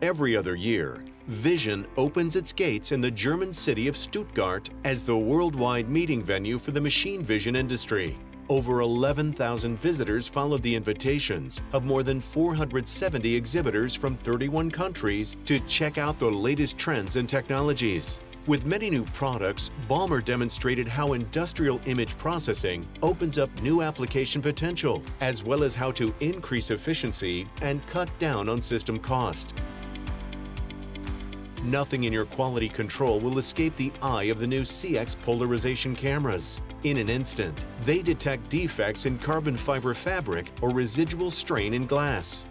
Every other year, Vision opens its gates in the German city of Stuttgart as the worldwide meeting venue for the machine vision industry. Over 11,000 visitors followed the invitations of more than 470 exhibitors from 31 countries to check out the latest trends and technologies. With many new products, Baumer demonstrated how industrial image processing opens up new application potential, as well as how to increase efficiency and cut down on system cost. Nothing in your quality control will escape the eye of the new CX polarization cameras. In an instant, they detect defects in carbon fiber fabric or residual strain in glass.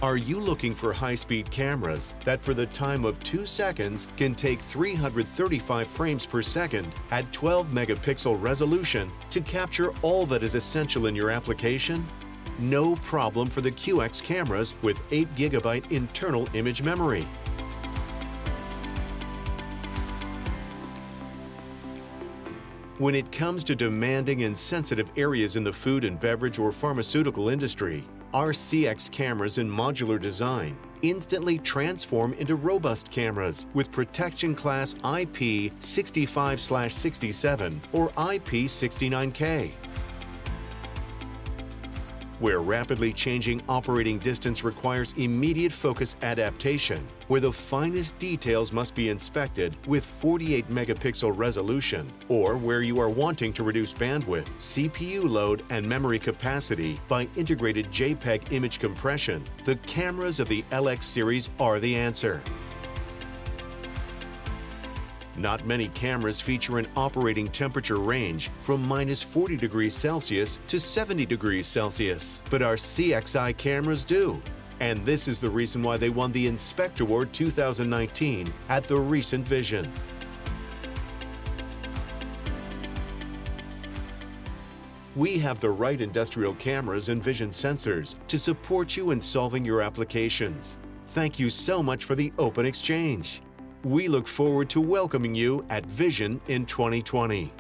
Are you looking for high-speed cameras that for the time of 2 seconds can take 335 frames per second at 12 megapixel resolution to capture all that is essential in your application? No problem for the QX cameras with 8 GB internal image memory. When it comes to demanding and sensitive areas in the food and beverage or pharmaceutical industry, our CX cameras in modular design instantly transform into robust cameras with protection class IP65/67 or IP69K. Where rapidly changing operating distance requires immediate focus adaptation, where the finest details must be inspected with 48 megapixel resolution, or where you are wanting to reduce bandwidth, CPU load, and memory capacity by integrated JPEG image compression, the cameras of the LX series are the answer. Not many cameras feature an operating temperature range from -40 degrees Celsius to 70 degrees Celsius, but our CXI cameras do. And this is the reason why they won the Inspect Award 2019 at the recent Vision. We have the right industrial cameras and vision sensors to support you in solving your applications. Thank you so much for the open exchange. We look forward to welcoming you at Vision in 2020.